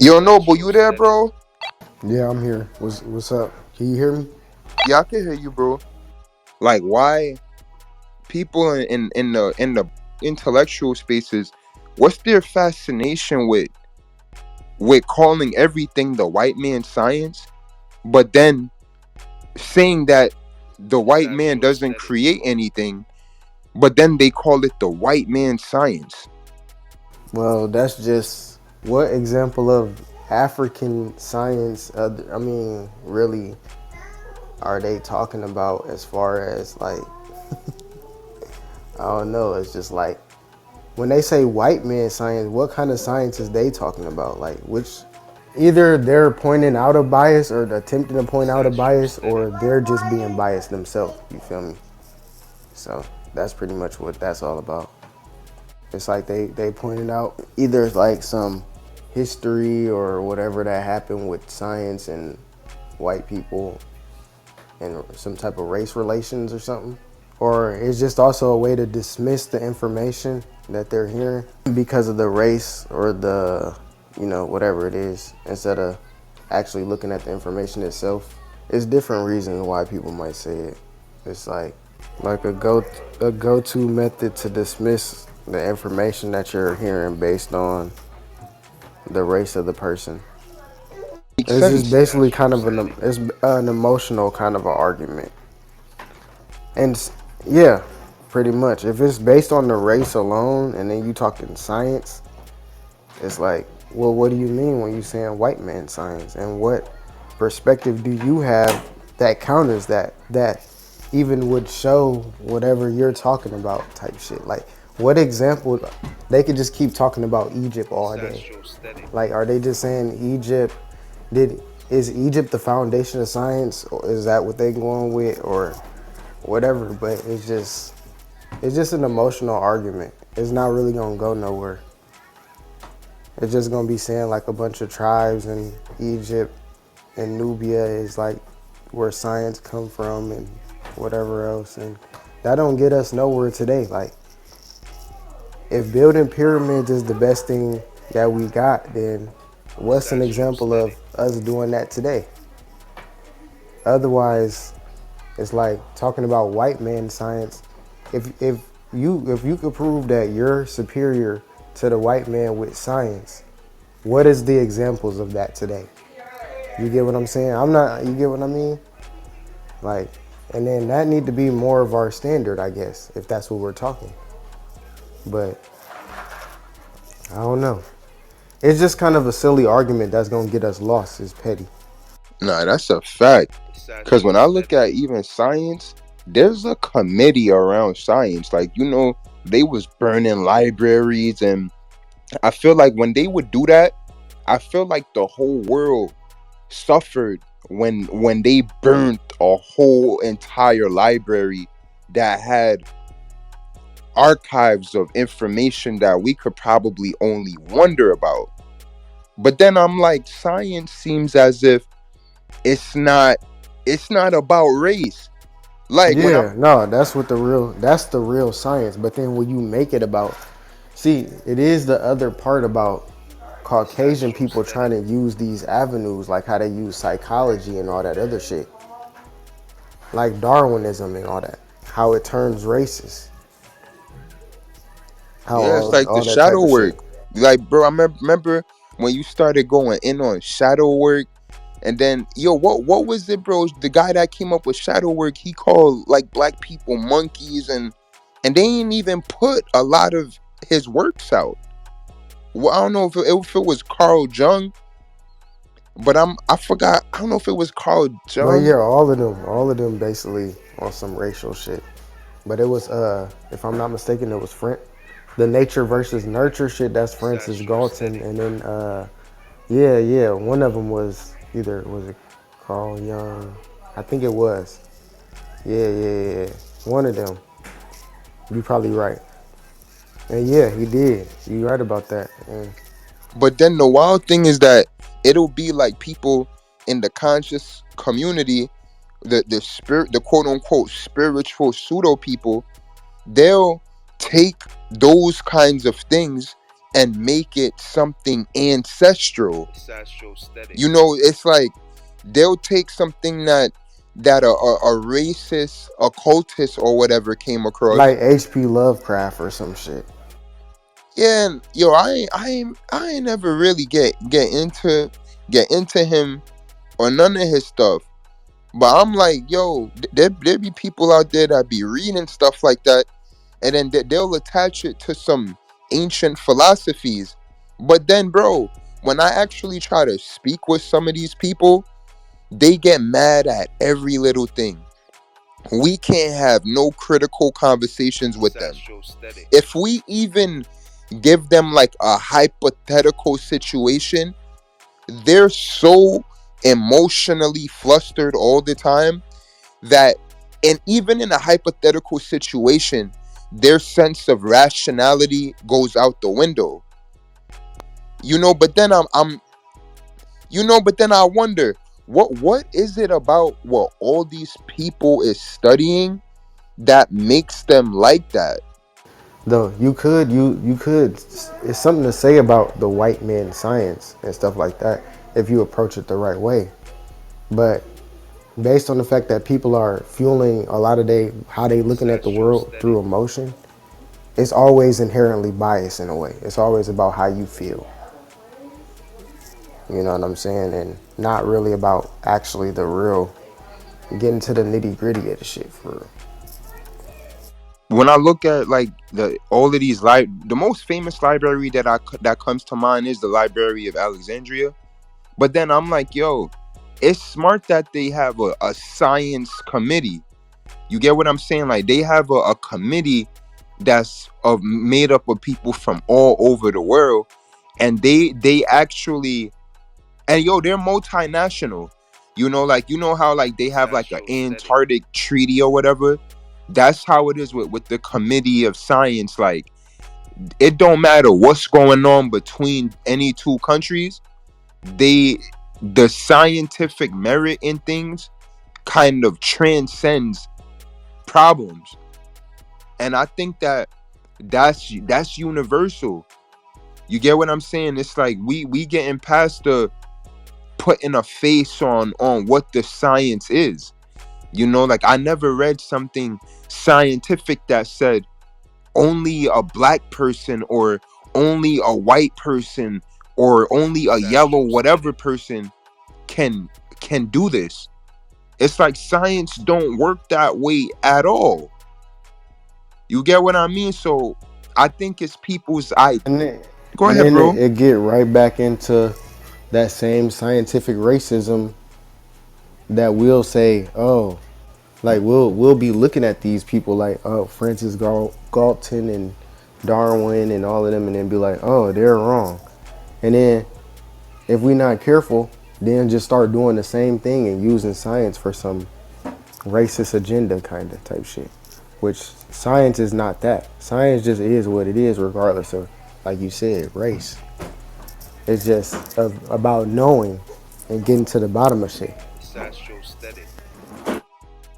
Yo, Noble, you there, bro? Yeah, I'm here. What's up? Can you hear me? Yeah, I can hear you, bro. Like, why people in the intellectual spaces? What's their fascination with calling everything the white man science, but then saying that the white man doesn't create anything, but then they call it the white man science? Well, that's just what example of African science. Really, are they talking about as far as like I don't know. It's just like when they say white man science, what kind of science is they talking about? Like which? Either they're pointing out a bias or attempting to point out a bias, or they're just being biased themselves. You feel me? So that's pretty much what that's all about. It's like they pointed out either like some history or whatever that happened with science and white people and some type of race relations or something. Or it's just also a way to dismiss the information that they're hearing because of the race or the, whatever it is, instead of actually looking at the information itself. It's different reasons why people might say it. It's like a go-to method to dismiss the information that you're hearing based on the race of the person. Makes It's just sense. basically kind of an emotional kind of an argument. And yeah, pretty much. If it's based on the race alone and then you talking science, it's like, well, what do you mean when you saying white man science? And what perspective do you have that counters that even would show whatever you're talking about type shit? Like, what example? They could just keep talking about Egypt all day. Like, are they just saying Egypt? Did is Egypt the foundation of science? Or is that what they going with, or whatever? But it's just an emotional argument. It's not really gonna go nowhere. It's just gonna be saying like a bunch of tribes in Egypt and Nubia is like where science come from and whatever else, and that don't get us nowhere today. Like if building pyramids is the best thing that we got, then what's an example of us doing that today? Otherwise, it's like talking about white man science. If you could prove that you're superior to the white man with science, what is the examples of that today? You get what I'm saying? I'm not. You get what I mean? Like, and then that need to be more of our standard, I guess, if that's what we're talking. But I don't know. It's just kind of a silly argument that's gonna get us lost. Is petty. Nah, that's a fact. Because when I look at even science, there's a committee around science. Like, they was burning libraries, and I feel like when they would do that, I feel like the whole world suffered when they burnt a whole entire library that had archives of information that we could probably only wonder about. But then I'm like, science seems as if it's not it's not about race. Like when I'm Yeah, no, that's the real science. But then when you make it about, see, it is the other part about Caucasian people trying to use these avenues, like how they use psychology and all that other shit, like Darwinism and all that, how it turns racist, how Yeah, it's all, like the all that type shadow of shit. work. Like, bro, I remember when you started going in on shadow work, and then what was it, bro? The guy that came up with shadow work, he called like black people monkeys, and they ain't even put a lot of his works out. Well, I don't know if it was Carl Jung, but I forgot. I don't know if it was Carl But Jung. yeah, all of them basically on some racial shit. But it was, if I'm not mistaken, it was the nature versus nurture shit. That's Francis Galton, and then yeah, one of them was either was it Carl Young? I think it was. Yeah. One of them. You probably right. And yeah, he did. You right about that. And But then the wild thing is that it'll be like people in the conscious community, the spirit, the quote unquote spiritual pseudo people, they'll take those kinds of things and make it something ancestral. You Astrostetics. know, it's like they'll take something that a racist occultist or whatever came across. Like H.P. Lovecraft or some shit. Yeah, and yo, I ain't never really get into him or none of his stuff. But I'm like, yo, there be people out there that be reading stuff like that, and then they'll attach it to some ancient philosophies. But then, bro, when I actually try to speak with some of these people, they get mad at every little thing. We can't have no critical conversations with them. Astrostetics. If we even give them like a hypothetical situation, they're so emotionally flustered all the time that, and even in a hypothetical situation, their sense of rationality goes out the window. But then but then I wonder, what is it about what all these people is studying that makes them like that? Though you could, it's something to say about the white man science and stuff like that if you approach it the right way. But based on the fact that people are fueling a lot of how they looking at the world through Astrostetics. emotion, it's always inherently biased in a way. It's always about how you feel. You know what I'm saying? And not really about actually the real getting to the nitty gritty of the shit for real. When I look at like the all of these the most famous library that comes to mind is the Library of Alexandria. But then I'm like, yo, it's smart that they have a science committee. You get what I'm saying? Like they have a committee that's made up of people from all over the world, and they actually, and yo, they're multinational. Like how like they have like an Astrostetics. Antarctic treaty or whatever. That's how it is with the committee of science. Like it don't matter what's going on between any two countries. They The scientific merit in things kind of transcends problems, and I think that's universal. You get what I'm saying? It's like we getting past the putting a face on what the science is. Like I never read something scientific that said only a black person or only a white person or only a yellow whatever Astrostetics. person can can do this. It's like science don't work that way at all. You get what I mean? So I think it's people's I And then, go and ahead, then it, bro. it get right back into that same scientific racism that we'll say, oh, like we'll be looking at these people like, oh, Francis Galton and Darwin and all of them, and then be like, oh, they're wrong. And then if we're not careful, then just start doing the same thing and using science for some racist agenda kind of type shit. Which science is not that. Science just is what it is, regardless of, like you said, race. It's just about knowing and getting to the bottom of shit. Astrostetics.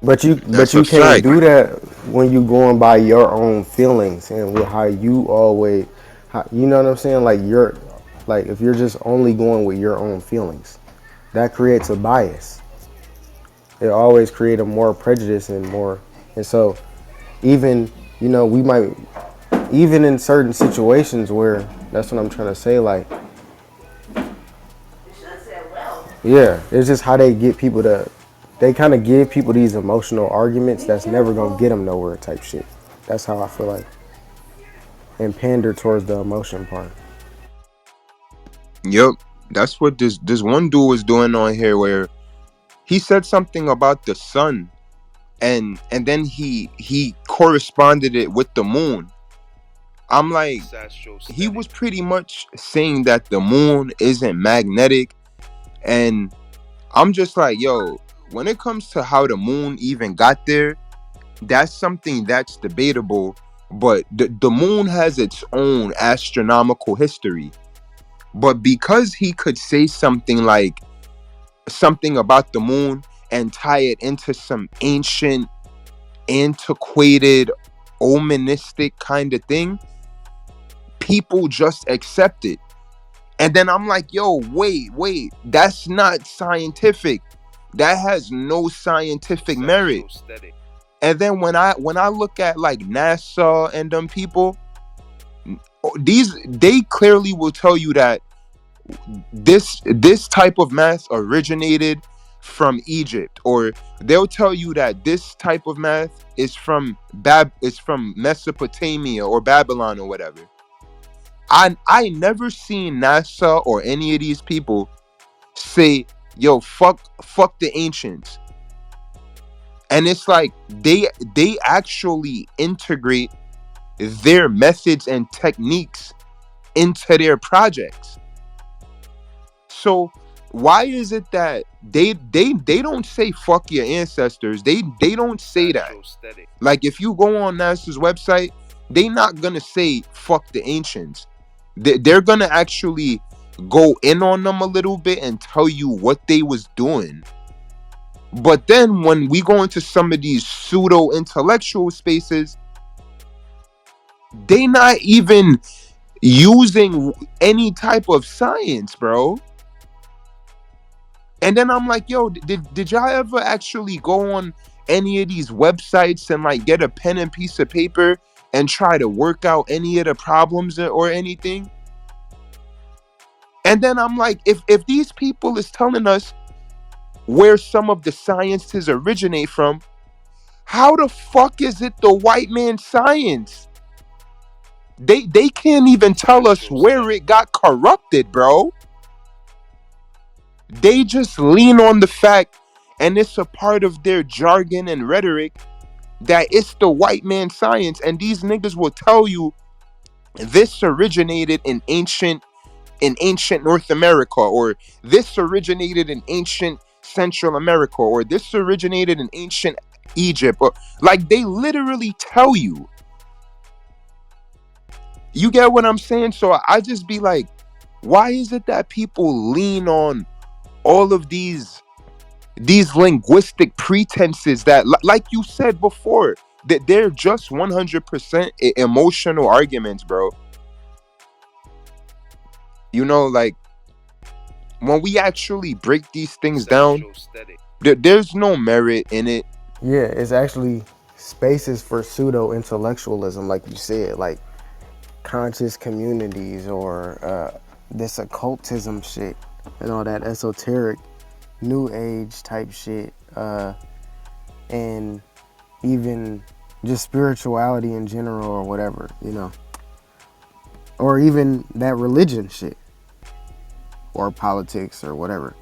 But you That's but a you can't fact. do that when you going by your own feelings and with how you always, you know what I'm saying? Like if you're just only going with your own feelings, that creates a bias. It always creates a more prejudice and more, and so even we might, even in certain situations where, that's what I'm trying to say, like, yeah, it's just how they get people to, they kind of give people these emotional arguments that's never gonna get them nowhere type shit. That's how I feel like, and pander towards the emotion part. Yep. That's what this one dude was doing on here where he said something about the sun, and then he corresponded it with the moon. I'm like, he was Astrostetics. pretty much saying that the moon isn't magnetic, and I'm just like, yo, when it comes to how the moon even got there, that's something that's debatable. But the moon has its own astronomical history. But because he could say something like something about the moon and tie it into some ancient, antiquated, omenistic kind of thing, people just accept it. And then I'm like, yo, wait, that's not scientific. That has no scientific merit. Aesthetic. And then when I look at like NASA and them people, these they clearly will tell you that this type of math originated from Egypt, or they'll tell you that this type of math is from Mesopotamia or Babylon or whatever. I never seen NASA or any of these people say, yo, fuck the ancients. And it's like they actually integrate their methods and techniques into their projects. So why is it that they don't say fuck your ancestors? They don't say that. Astrostetics. Like if you go on NASA's website, they not gonna say fuck the ancients. They're gonna actually go in on them a little bit and tell you what they was doing. But then when we go into some of these pseudo-intellectual spaces, they not even using any type of science, bro. And then I'm like, yo, did y'all ever actually go on any of these websites and like get a pen and piece of paper and try to work out any of the problems or anything? And then I'm like, if these people is telling us where some of the sciences originate from, how the fuck is it the white man science? They can't even tell us where it got corrupted, bro. They just lean on the fact, and it's a part of their jargon and rhetoric, that it's the white man science, and these niggas will tell you this originated in ancient North America, or this originated in ancient Central America, or this originated in ancient Egypt, or like they literally tell you. You get what I'm saying? So I just be like, why is it that people lean on all of these linguistic pretenses that, like you said before, that they're just 100% emotional arguments, bro? You know, like when we actually break these things down, Aesthetics. there's no merit in it. Yeah, it's actually spaces for pseudo-intellectualism, like you said, like conscious communities or this occultism shit and all that esoteric new age type shit, and even just spirituality in general or whatever, or even that religion shit or politics or whatever.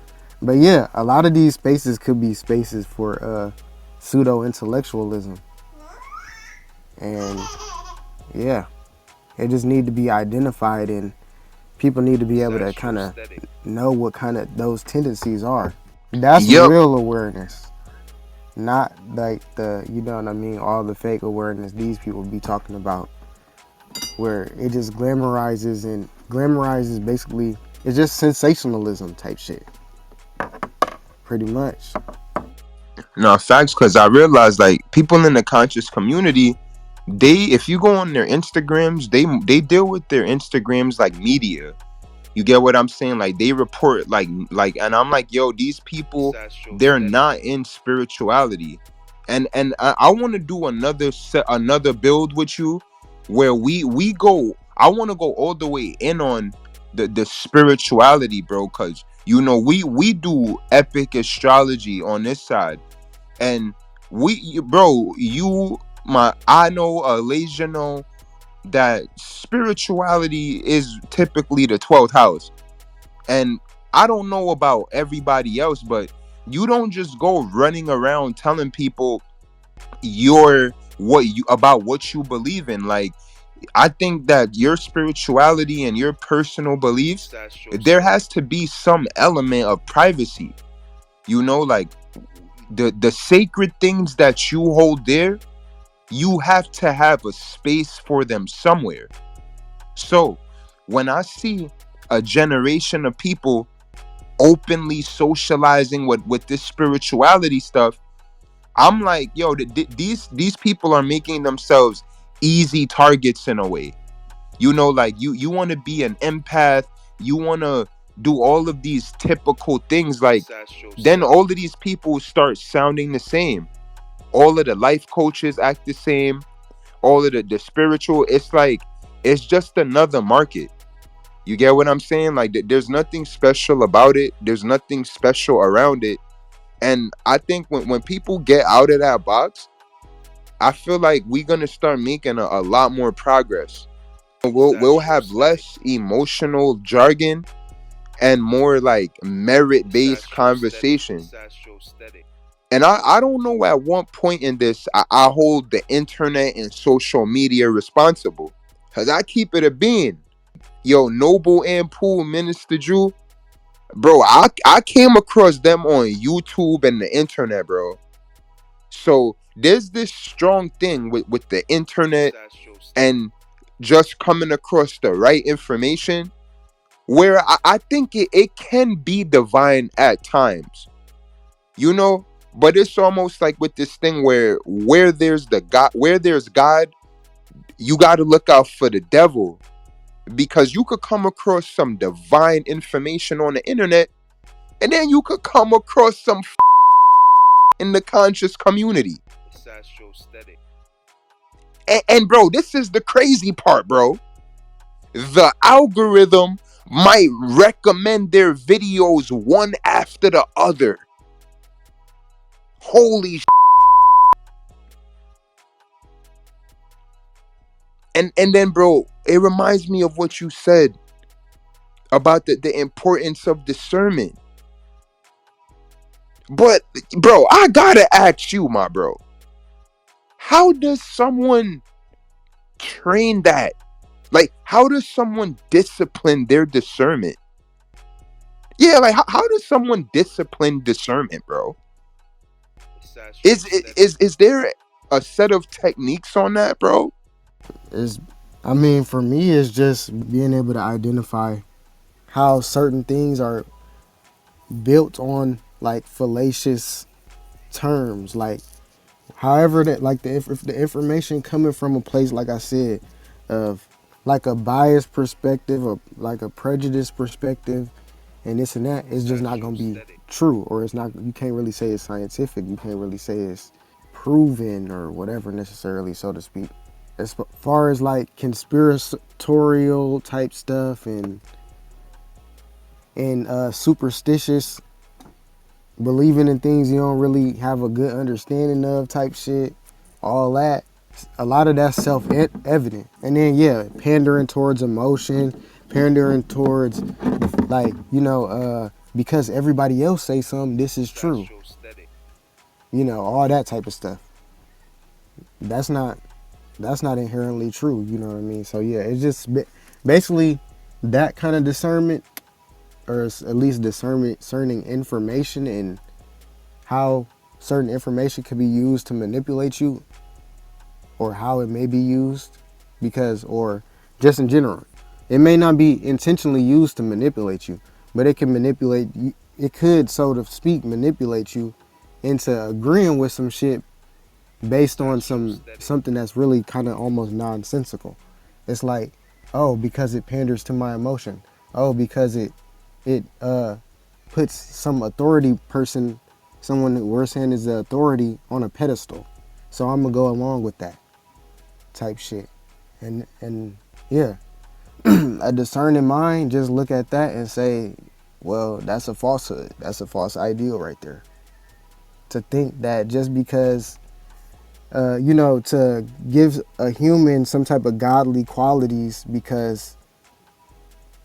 But yeah, a lot of these spaces could be spaces for pseudo-intellectualism, and yeah, it just need to be identified, and people need to be able to kind of know what kind of those tendencies are. That's Yep. real awareness, not like you know what I mean, all the fake awareness these people be talking about, where it just glamorizes basically, it's just sensationalism type shit, pretty much. No, facts, because I realized like people in the conscious community, if you go on their Instagrams, they deal with their Instagrams like media. You get what I'm saying? Like they report and I'm like, yo, these people, they're not in spirituality. And I want to do another build with you where we go. I want to go all the way in on the spirituality, bro, cuz we do epic astrology on this side. And bro, I know Alasia know that spirituality is typically the 12th house. And I don't know about everybody else, but you don't just go running around telling people what you believe in. Like, I think that your spirituality and your personal beliefs, there has to be some element of privacy. Like the sacred things that you hold there, you have to have a space for them somewhere. So when I see a generation of people openly socializing with this spirituality stuff, I'm like, yo, these people are making themselves easy targets in a way. You know, like you want to be an empath, you want to do all of these typical things, like then all of these people start sounding the same. All of the life coaches act the same, all of the spiritual, it's like it's just another market. You get what I'm saying? Like there's nothing special about it. There's nothing special around it. And I think when people get out of that box, I feel like we're gonna start making a lot more progress. We'll have less emotional jargon and more like merit based conversation. And I don't know at what point in this I hold the internet and social media responsible. Cause I keep it a being. Yo, Noble and Pool, Minister Jew, bro, I came across them on YouTube and the internet, bro. So there's this strong thing with the internet and just coming across the right information where I think it can be divine at times, you know, but it's almost like with this thing where there's the God, where there's God, you got to look out for the devil, because you could come across some divine information on the internet and then you could come across some in the conscious community. And bro, this is the crazy part, bro. The algorithm might recommend their videos one after the other. Holy and then bro, it reminds me of what you said about the importance of discernment. But bro, I gotta ask you, my bro, how does someone train that? Like, how does someone discipline their discernment? Yeah, like how does someone discipline discernment, bro? Is there a set of techniques on that, bro? Is I mean, for me, it's just being able to identify how certain things are built on like fallacious terms, like however that like if the information coming from a place, like I said, of like a biased perspective or like a prejudiced perspective and this and that, it's just not gonna be true, or it's not, you can't really say it's scientific, you can't really say it's proven or whatever necessarily, so to speak. As far as like conspiratorial type stuff and superstitious, believing in things you don't really have a good understanding of type shit, all that, a lot of that's self-evident. And then yeah, pandering towards emotion, pandering towards like, because everybody else say something, this is true. All that type of stuff. That's not inherently true, you know what I mean? So yeah, it's just basically that kind of discernment, or at least discerning information and how certain information could be used to manipulate you, or how it may be used, because, or just in general, it may not be intentionally used to manipulate you, but it can manipulate you. It could, so to speak, manipulate you into agreeing with some shit based on something that's really kind of almost nonsensical. It's like, oh, because it panders to my emotion. Oh, because it puts some authority person, someone that we're saying is the authority, on a pedestal. So I'm gonna go along with that type shit. And yeah, a discerning mind just look at that and say, well, that's a falsehood. That's a false ideal right there. To think that just because to give a human some type of godly qualities because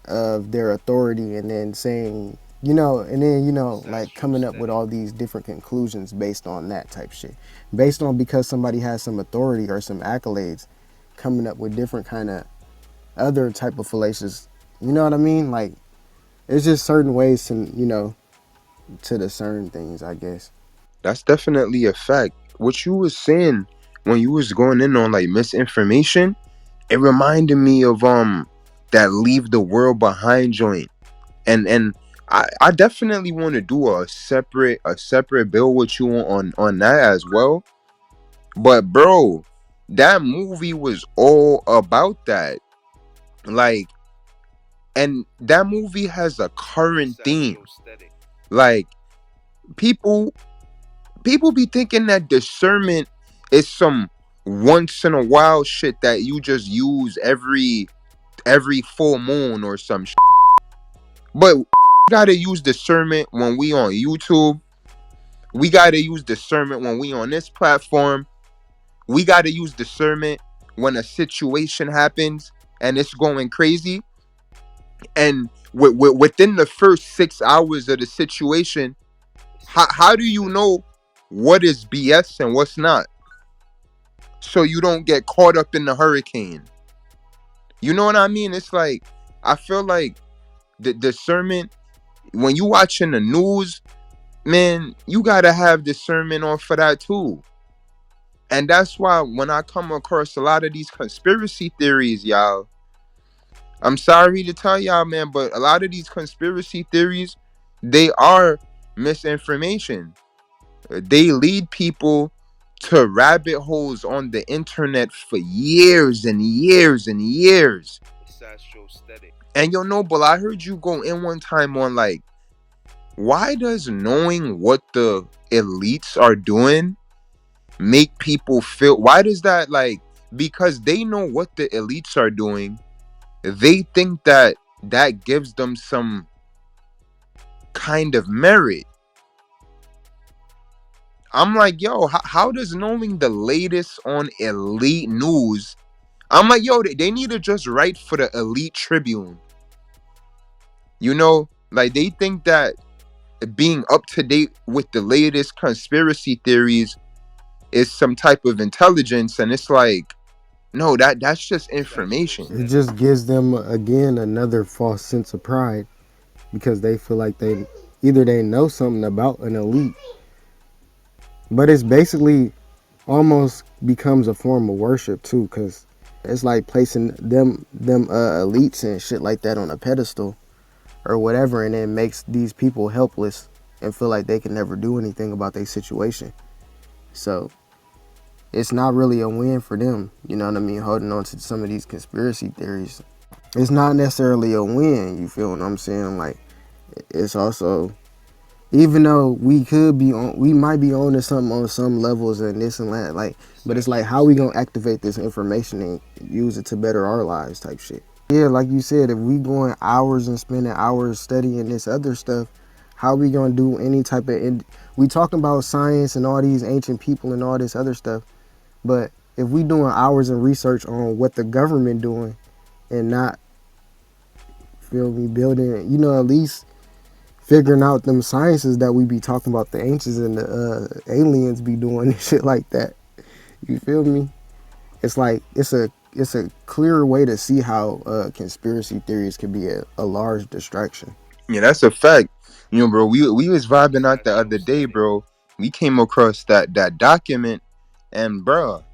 of their authority, and then saying, and then, like coming up with all these different conclusions based on that type shit. Based on because somebody has some authority or some accolades, coming up with different kind of other type of fallacious, you know what I mean? Like, it's just certain ways to discern things, I guess. That's definitely a fact. What you was saying when you was going in on like misinformation, it reminded me of that leave the world behind joint. And I definitely want to do a separate bill with you on that as well. But bro, that movie was all about that. Like, and that movie has a current It's theme. Astrosthetic. Like, people people be thinking that discernment is some once in a while shit that you just use every full moon or some shit. But we gotta use discernment when we on YouTube. We gotta use discernment when we on this platform. We gotta use discernment when a situation happens and it's going crazy. And within the first 6 hours of the situation, It's how do you Astrosthetic. know what is BS and what's not? So you don't get caught up in the hurricane. You know what I mean? It's like, I feel like the discernment, when you watching the news, man, you gotta have discernment on for that too. And that's why when I come across a lot of these conspiracy theories, y'all, I'm sorry to tell y'all, man, but a lot of these conspiracy theories, they are misinformation. They lead people to rabbit holes on the internet for years and years and years. It's Astrosthetic. And yo, Noble, I heard you go in one time on like, why does knowing what the elites are doing make people feel, why does that, like, because they know what the elites are doing, they think that that gives them some kind of merit. I'm like, yo, how does knowing the latest on elite news, I'm like, yo, they need to just write for the elite Tribune. You know, like, they think that being up to date with the latest conspiracy theories is some type of intelligence, and it's like, no, that's just It's information. It Astrosthetic. just gives them again another false sense of pride because they feel like they either they know something about an elite, but it's basically almost becomes a form of worship too, because it's like placing them elites and shit like that on a pedestal or whatever, and it makes these people helpless and feel like they can never do anything about their situation. So it's not really a win for them. You know what I mean? Holding on to some of these conspiracy theories, it's not necessarily a win. You feel what I'm saying? Like, it's also, even though we could be on, we might be on to something on some levels and this and that, like, It's but it's like, how we gonna Astrosthetic. activate this information and use it to better our lives type shit. Yeah, like you said, if we going hours and spending hours studying this other stuff, how we gonna do any type of we talking about science and all these ancient people and all this other stuff, but if we doing hours of research on what the government doing and not, feel me, building, at least figuring out them sciences that we be talking about, the ancients and the aliens be doing and shit like that. You feel me? It's like it's a clearer way to see how conspiracy theories can be a large distraction. Yeah, that's a fact. You know, bro, we was vibing It's out the other day, Astrosthetic. bro. We came across that document, and bro,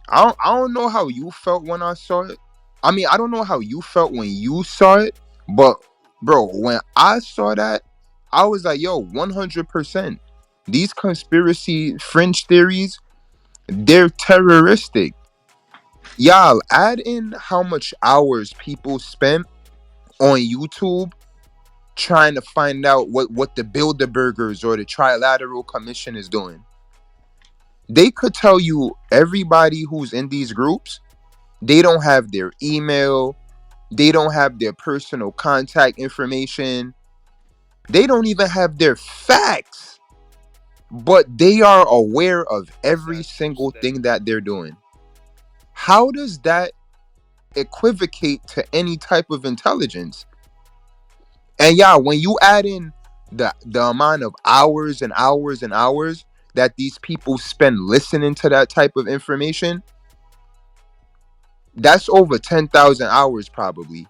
I don't know how you felt when I saw it. I mean, I don't know how you felt when you saw it, but bro, when I saw that, I was like, yo, 100%. These conspiracy fringe theories, they're terroristic. Y'all, add in how much hours people spent on YouTube trying to find out what the Bilderbergers or the Trilateral Commission is doing. They could tell you everybody who's in these groups, they don't have their email, they don't have their personal contact information, they don't even have their facts, but they are aware of It's every single Astrosthetic. thing that they're doing. How does that equivocate to any type of intelligence? And yeah, when you add in the amount of hours and hours and hours that these people spend listening to that type of information, that's over 10,000 hours probably.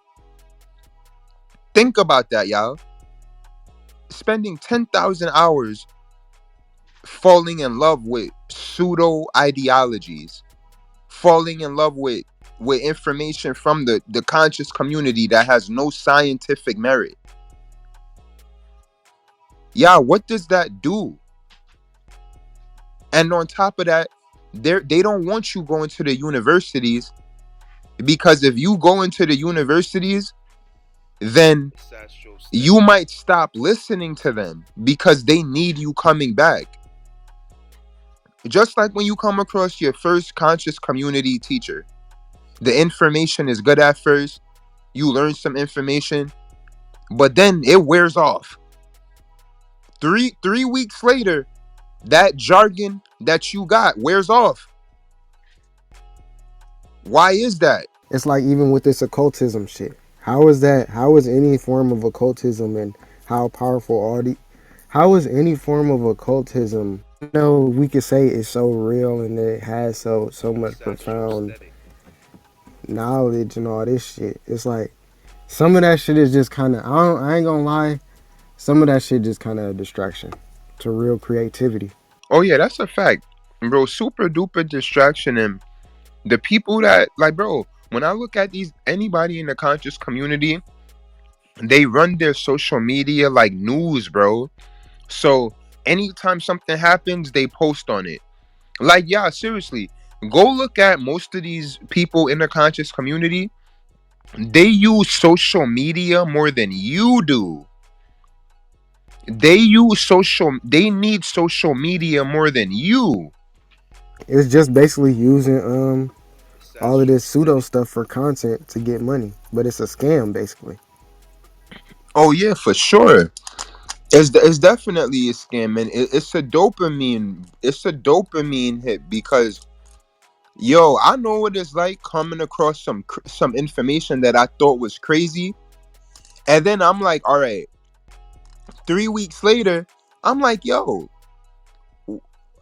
Think about that, y'all. Spending 10,000 hours falling in love with pseudo ideologies, falling in love with information from the conscious community that has no scientific merit. Yeah, what does that do? And on top of that, they don't want you going to the universities Because if you go into the universities, then It's you Astrostetics. might stop listening to them because they need you coming back. Just like when you come across your first conscious community teacher, the information is good at first, you learn some information, but then it wears off. Three weeks later, that jargon that you got wears off. Why is that? It's like even with this occultism shit. How is that? How is any form of occultism and how powerful all the? How is any form of occultism? I know we could say it's so real and it has so much It's profound Astrostetics. knowledge and all this shit. It's like some of that shit is just kind of. I ain't gonna lie. Some of that shit just kind of a distraction to real creativity. Oh yeah, that's a fact, bro. Super duper distraction, and the people that like, bro. When I look at these, anybody in the conscious community, they run their social media like news, bro. So anytime something happens, they post on it. Like, yeah, seriously. Go look at most of these people in the conscious community. They use social media more than you do. They need social media more than you. It's just basically using It's all of this pseudo Astrostetics. stuff for content to get money, but it's a scam basically. Oh yeah, for sure. It's definitely a scam, and it's a dopamine hit because yo, I know what it's like coming across some information that I thought was crazy, and then I'm like, all right, 3 weeks later, I'm like, yo,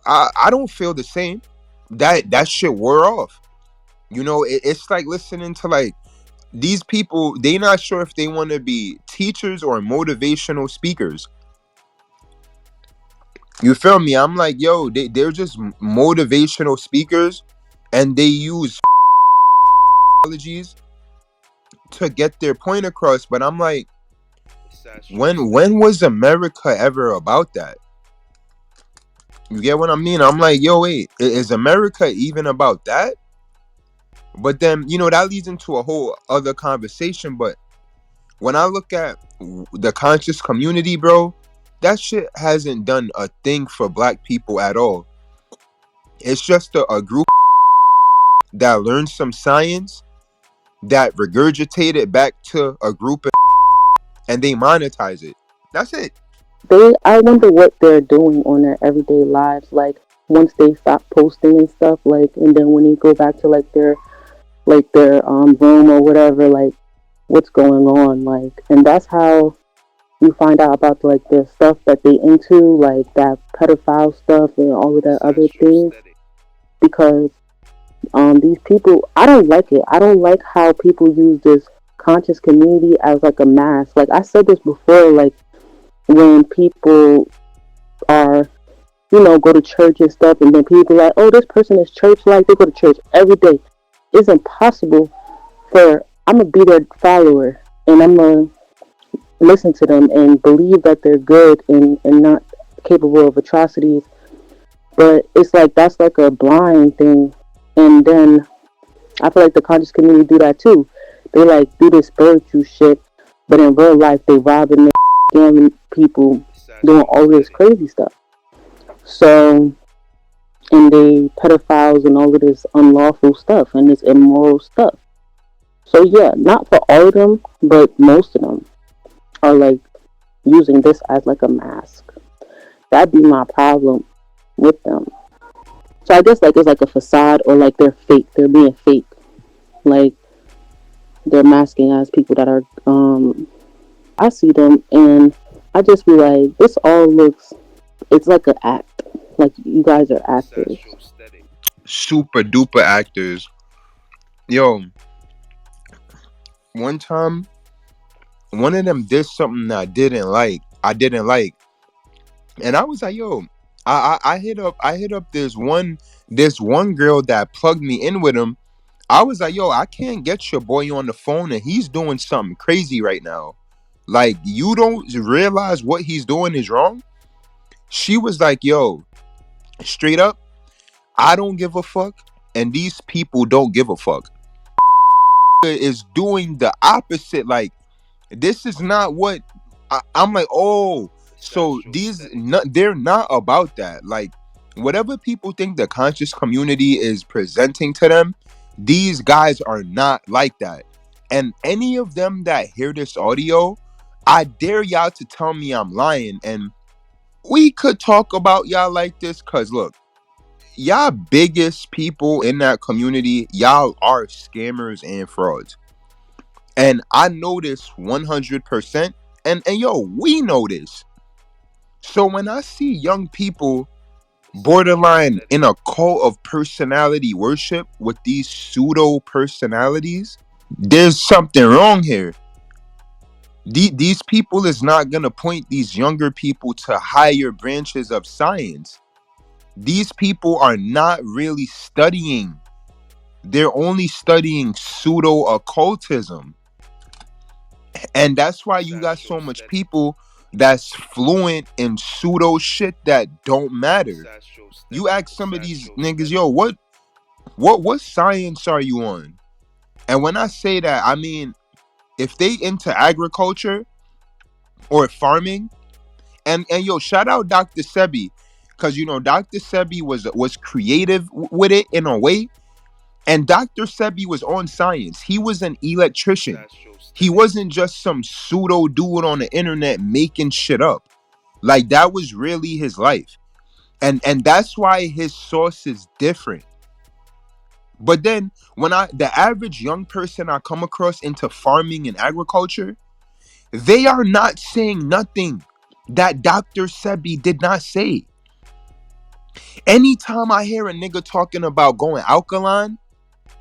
I don't feel the same. That shit wore off. It's like listening to like these people. They not sure if they want to be teachers or motivational speakers. You feel me? I'm like, yo, they're just motivational speakers, and they use apologies to get their point across. But I'm like, It's when Astrostetics. was America ever about that? You get what I mean? I'm like, yo, wait, is America even about that? But then, that leads into a whole other conversation. But when I look at the conscious community, bro, that shit hasn't done a thing for black people at all. It's just a group that learned some science, that regurgitate it back to a group, and they monetize it. That's it. I wonder what they're doing on their everyday lives, like once they stop posting and stuff, like, and then when you go back to like their room or whatever, like what's going on, like, and that's how you find out about like the stuff that they into, like that pedophile stuff and all of that It's other things, Astrostetics. because these people, I don't like it. I don't like how people use this conscious community as like a mask. Like I said this before, like when people are, go to church and stuff, and then people are like, oh, this person is church like, they go to church every day. It's impossible for, I'm gonna be their follower and I'm gonna listen to them and believe that they're good and not capable of atrocities. But it's like that's like a blind thing. And then I feel like the conscious community do that too. They like do this spiritual shit, but in real life they robbing, scamming people, It's doing all this Astrostetics. crazy stuff. So, and they pedophiles and all of this unlawful stuff and this immoral stuff. So yeah, not for all of them, but most of them are like using this as like a mask. That'd be my problem with them. So I guess like it's like a facade, or like they're fake. They're being fake. Like they're masking as people that are. I see them and I just be like, this all looks. It's like an act. Like you guys are It's actors. Astrostetics. Super duper actors. Yo, one time, one of them did something that I didn't like, and I was like, yo, I hit up this one girl that plugged me in with him. I was like, yo, I can't get your boy on the phone, and he's doing something crazy right now. Like, you don't realize what he's doing is wrong. She was like, yo, straight up, I don't give a fuck, and these people don't give a fuck. is doing the opposite. Like, this is not what I'm like. Oh, It's so Astrostetics. they're not about that. Like, whatever people think the conscious community is presenting to them, these guys are not like that. And any of them that hear this audio, I dare y'all to tell me I'm lying, and we could talk about y'all like this. Cause look, y'all biggest people in that community, y'all are scammers and frauds. And I know this 100%. And yo, we know this. So when I see young people It's borderline in Astrostetics. a cult of personality worship with these pseudo personalities, there's something wrong here. These people is not gonna point these younger people to higher branches of science. These people are not really studying. They're only studying pseudo occultism. And that's why It's you got so much Astrostetics. people that's fluent in pseudo shit that don't It's matter. You Astrostetics. ask It's some of these niggas, Astrostetics. yo, what science are you on? And when I say that, I mean if they into agriculture or farming, and yo, shout out Dr. Sebi, because you know Dr. Sebi was creative with it in a way. And Dr. Sebi was on science. He was an It's electrician. He Astrostetics. wasn't just some pseudo dude on the internet making shit up. Like, that was really his life. And that's why his source is different. But then when the average young person I come across into farming and agriculture, they are not saying nothing that Dr. Sebi did not say. Anytime I hear a nigga talking about going alkaline,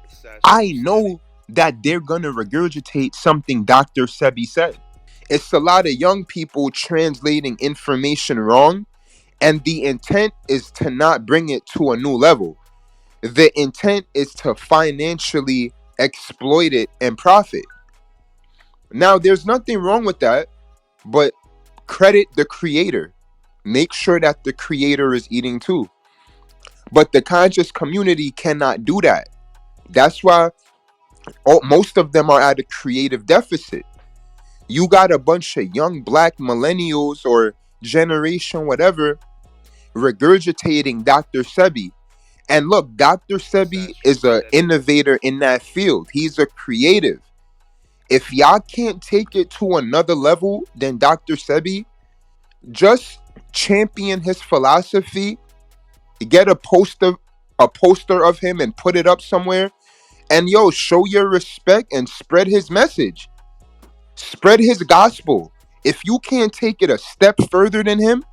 It's I Astrostetics. know that they're gonna regurgitate something Dr. Sebi said. It's a lot of young people translating information wrong, and the intent is to not bring it to a new level. The intent is to financially exploit it and profit. Now, there's nothing wrong with that, but credit the creator. Make sure that the creator is eating too. But the conscious community cannot do that. That's why most of them are at a creative deficit. You got a bunch of young black millennials or generation whatever regurgitating Dr. Sebi. And look, Dr. It's Sebi is an Astrostetics. innovator in that field. He's a creative. If y'all can't take it to another level than Dr. Sebi, just champion his philosophy, get a poster of him and put it up somewhere, and yo, show your respect and spread his message. Spread his gospel. If you can't take it a step further than him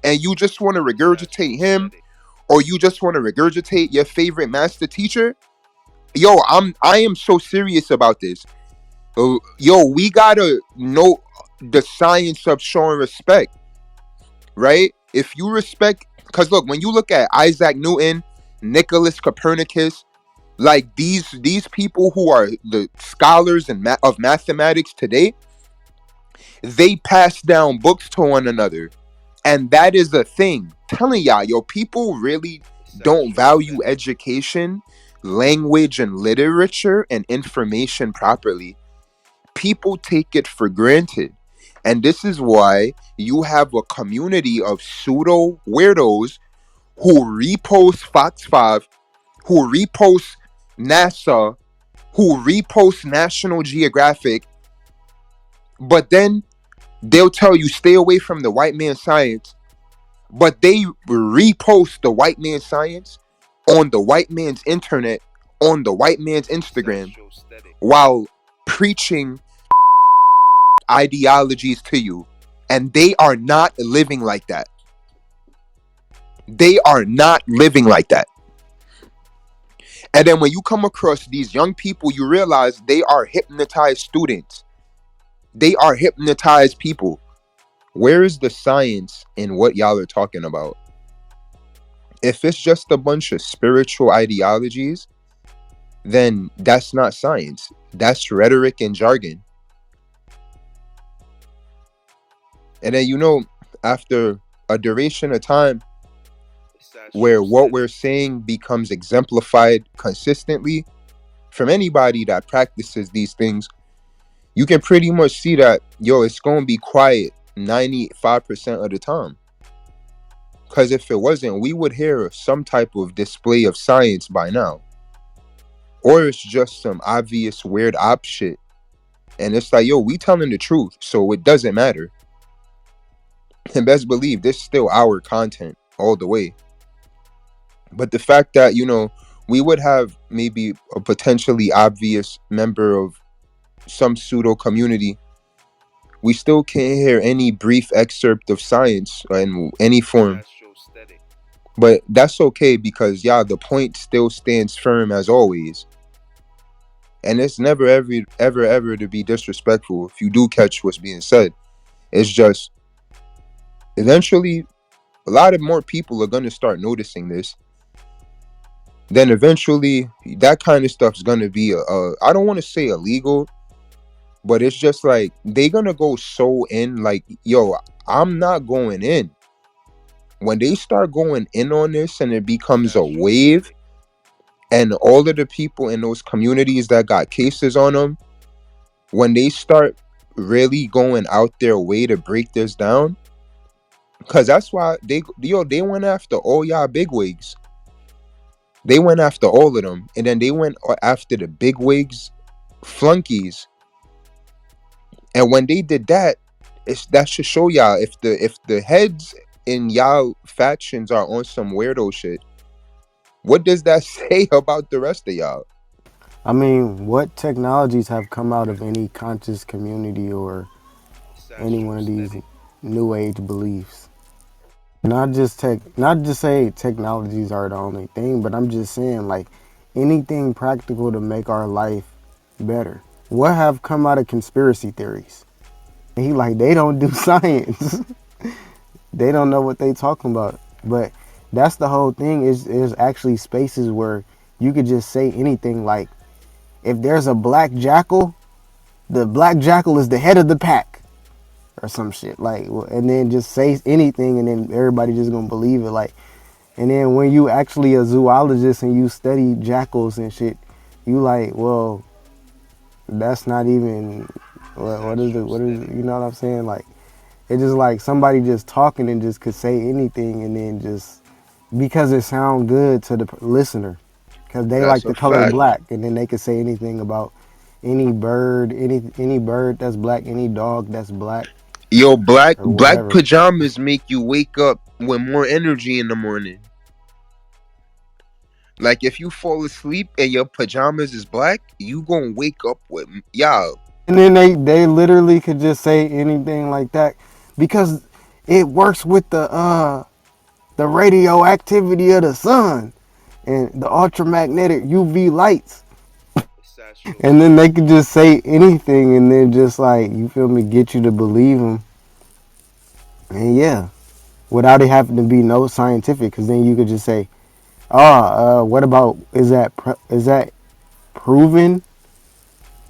and you just want to It's regurgitate him, Astrostetics. or you just want to regurgitate your favorite master teacher, yo, I am so serious about this. Yo, we gotta know the science of showing respect, right? If you respect, because look, when you look at Isaac Newton, Nicholas Copernicus, like these people who are the scholars of mathematics today, they pass down books to one another. And that is a thing. Telling y'all, yo, people really It's don't value Astrostetics. education, language, and literature and information properly. People take it for granted. And this is why you have a community of pseudo weirdos who repost Fox 5, who repost NASA, who repost National Geographic, but then they'll tell you stay away from the white man science, but they repost the white man's science on the white man's internet, on the white man's It's Instagram, Astrostetics. while preaching ideologies to you. And they are not living like that. They are not living like that. And then when you come across these young people, you realize they are hypnotized students. They are hypnotized people. Where is the science in what y'all are talking about? If it's just a bunch of spiritual ideologies, then that's not science. That's rhetoric and jargon. And then, after a duration of time It's where what we're Astrostetics. saying becomes exemplified consistently, from anybody that practices these things, you can pretty much see that, yo, it's gonna be quiet 95% of the time. Because if it wasn't, we would hear some type of display of science by now. Or it's just some obvious weird op shit. And it's like, yo, we telling the truth, so it doesn't matter. And best believe this is still our content all the way. But the fact that, we would have maybe a potentially obvious member of some pseudo community, we still can't hear any brief excerpt of science in any form. Astrostatic. But that's okay because, yeah, the point still stands firm as always. And it's never, ever to be disrespectful if you do catch what's being said. It's just, eventually, a lot of more people are going to start noticing this. Then eventually, that kind of stuff is going to be, I don't want to say illegal, but it's just like, they're going to go so in, like, yo, I'm not going in. When they start going in on this and it becomes a wave, and all of the people in those communities that got cases on them, when they start really going out their way to break this down, because that's why they went after all y'all bigwigs. They went after all of them, and then they went after the bigwigs flunkies. And when they did that, that should show y'all, if the heads in y'all factions are on some weirdo shit, what does that say about the rest of y'all? I mean, what technologies have come out of any conscious community or any one of these Astrostatic. new age beliefs? Not just say technologies are the only thing, but I'm just saying like anything practical to make our life better. What have come out of conspiracy theories? And he like they don't do science. They don't know what they talking about. But that's the whole thing is actually spaces where you could just say anything like if there's a black jackal, the black jackal is the head of the pack or some shit like, and then just say anything and then everybody just gonna believe it like. And then when you actually a zoologist and you study jackals and shit, you like, well, that's not even what is it, you know what I'm saying? Like it's just like somebody just talking and just could say anything and then just because it sound good to the listener because they like That's the a color fact. black and then they could say anything about any bird, any bird that's black, any dog that's black Yo, black or black whatever. pajamas make you wake up with more energy in the morning. Like if you fall asleep and your pajamas is black, you gonna wake up with y'all. And then they literally could just say anything like that because it works with the radioactivity of the sun and the ultramagnetic UV lights. It's And then they astrostatic. could just say anything and then just like, you feel me, get you to believe them. And yeah, without it having to be no scientific, because then you could just say, oh, what about, is that proven?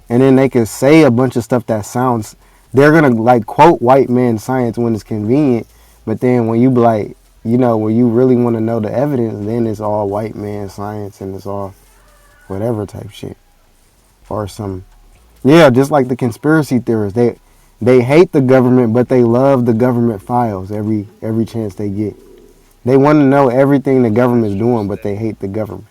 And then they could say a bunch of stuff that sounds, they're going to like quote white man science when it's convenient. But then when you be like, when you really want to know the evidence, then it's all white man science and it's all whatever type shit. Or some, yeah, just like the conspiracy theorists. They hate the government, but they love the government files every chance they get. They want to know everything the government's doing, but they Astrostatic. hate the government.